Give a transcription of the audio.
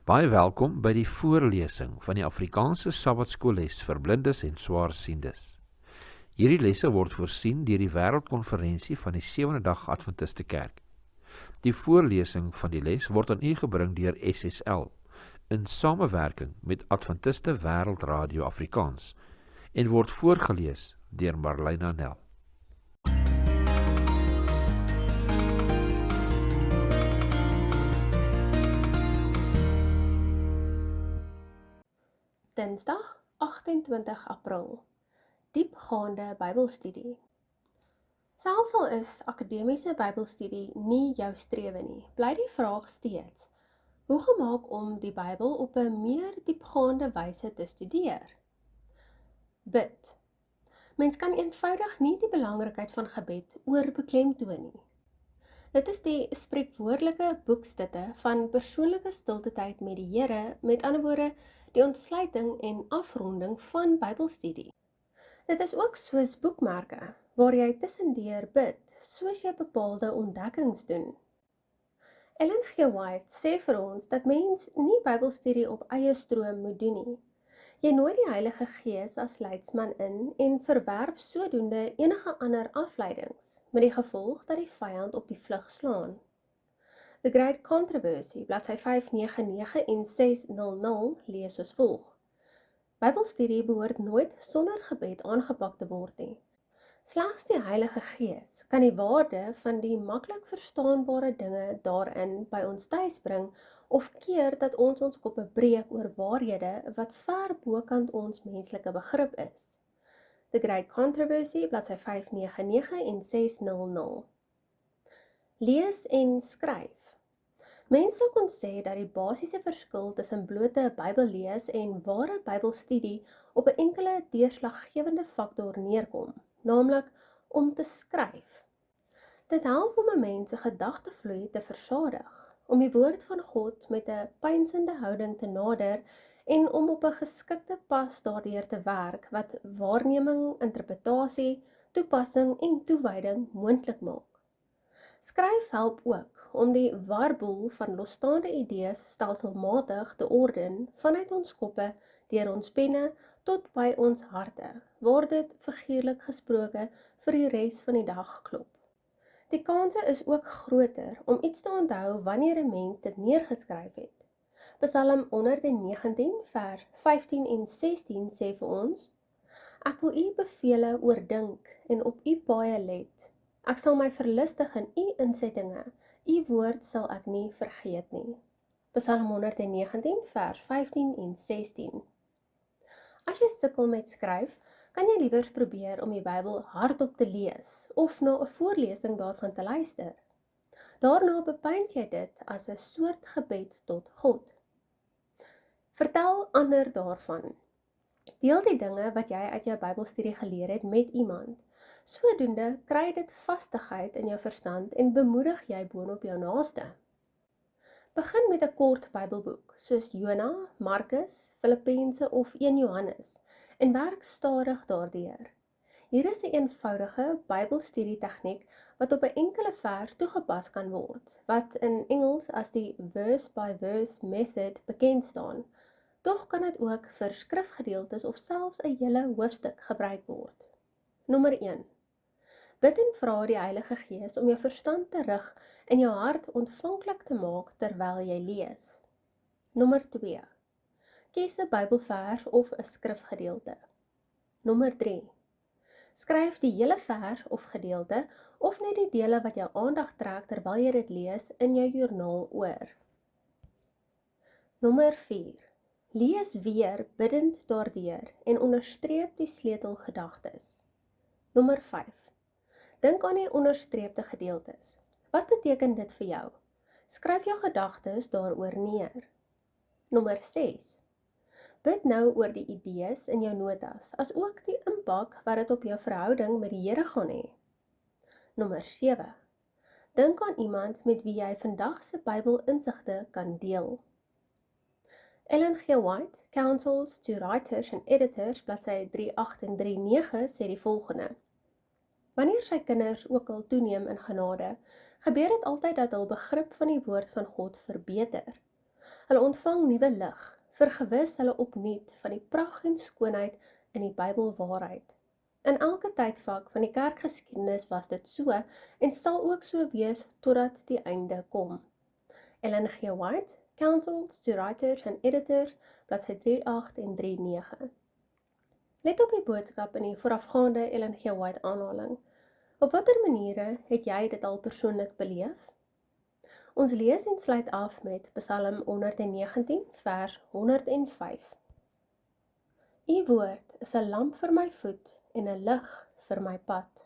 Baie welkom by die voorlesing van die Afrikaanse Sabbatskoolles vir blindes en swaarsiendes. Hierdie lesse word voorsien deur die Wêreldkonferensie van die Sewende Dag Adventiste Kerk. Die voorlesing van die les word aan u gebring deur SSL in samewerking met Adventiste Wêreldradio Afrikaans en word voorgeles deur Marlena Nel. Dinsdag 28 April. Diepgaande Bybelstudie. Selfs al is akademiese Bybelstudie nie jou strewe nie, bly die vraag steeds: hoe gemaak om die Bybel op 'n meer diepgaande wyse te studeer? Bid. Mens kan eenvoudig nie die belangrikheid van gebed oorbeklemtoon nie. Dit is die spreekwoordelike boekstutte van persoonlike stiltetyd met die Here, met ander woorde, die ontsluiting en afronding van Bybelstudie. Dit is ook soos boekmerke, waar jy tussendeur bid, soos jy bepaalde ontdekkings doen. Ellen G. White sê vir ons dat mens nie Bybelstudie op eie stroom moet doen nie. Jy nooi die Heilige Gees as leidsman in en verwerp sodoende enige ander afleidings, met die gevolg dat die vyand op die vlug slaan. The Great Controversy, bladsy 599 en 600 lees soos volg: Bybelstudie behoort nooit sonder gebed aangepak te word nie. Slegs die Heilige Gees kan die waarde van die maklik verstaanbare dinge daarin by ons tuis bring of keer dat ons koppe breek oor waarhede wat ver bokant ons menslike begrip is. The Great Controversy, bladsy 599 en 600. Lees en skryf. Mense kon sê dat die basiese verskil tussen blote Bybellees en ware Bybelstudie op 'n enkele deurslaggewende faktor neerkom, naamlik om te skryf. Dit help om 'n mens se gedagtevloei te versadig, om die woord van God met 'n pynsende houding te nader en om op 'n geskikte pas daardeur te werk wat waarneming, interpretasie, toepassing en toewyding moontlik maak. Skryf help ook om die warboel van losstaande idees stelselmatig te orden vanuit ons koppe, deur ons penne, tot by ons harte, waar dit figuurlik gesproke vir die res van die dag klop. Die kanse is ook groter om iets te onthou wanneer 'n mens dit neergeskryf het. Psalm 119 vers 15 en 16 sê vir ons: Ek wil u bevele oordink en op u paaie let. Ek sal my verlustig in u insettinge, u woord sal ek nie vergeet nie. Psalm 119 vers 15 en 16. As jy sukkel met skryf, kan jy liewers probeer om die Bybel hardop te lees of na 'n voorlesing daarvan te luister. Daarna bepeins jy dit as 'n soort gebed tot God. Vertel ander daarvan. Deel die dinge wat jy uit jou Bybelstudie geleer het met iemand. Sodoende kry dit vastigheid in jou verstand en bemoedig jy boonop jou naaste. Begin met 'n kort Bybelboek, soos Jona, Markus, Filippense of 1 Johannes, en werk stadig daardeur. Hier is 'n eenvoudige Bybelstudie tegniek wat op 'n enkele vers toegepas kan word, wat in Engels as die verse-by-verse method bekend staan. Tog kan dit ook vir skrifgedeeltes of selfs 'n hele hoofstuk gebruik word. Nommer 1. Bid en vra die Heilige Gees om jou verstand te rig en jou hart ontvanklik te maak terwyl jy lees. Nommer 2. Kies 'n Bybelvers of 'n skrifgedeelte. Nommer 3. Skryf die hele vers of gedeelte of net die dele wat jou aandag trek terwyl jy dit lees in jou joernaal oor. Nommer 4. Lees weer bidend daardeur en onderstreep die sleutelgedagtes. Nommer 5. Dink aan die onderstreepte gedeeltes. Wat beteken dit vir jou? Skryf jou gedagtes daaroor neer. Nommer 6. Bid nou oor die idees in jou notas, as ook die impak wat dit op jou verhouding met die Here gaan hê. Nommer 7. Dink aan iemand met wie jy vandag se Bybelinsigte kan deel. Ellen G. White, Counsels to Writers and Editors, bladsy 38 en 39, sê die volgende: Wanneer sy kinders ook al toeneem in genade, gebeur dit altyd dat hul begrip van die woord van God verbeter. Hulle ontvang nuwe lig, vergewis hulle opnuut van die pragt en skoonheid in die Bybelwaarheid. In elke tydvak van die kerkgeskiedenis was dit so en sal ook so wees totdat die einde kom. Ellen G. White, Counsels to Writers and Editors, bladsy 38 en 39. Let op die boodskap in die voorafgaande Ellen G. White aanhaling. Op watter maniere het jy dit al persoonlik beleef? Ons lees en sluit af met Psalm 119 vers 105. U woord is 'n lamp vir my voet en 'n lig vir my pad.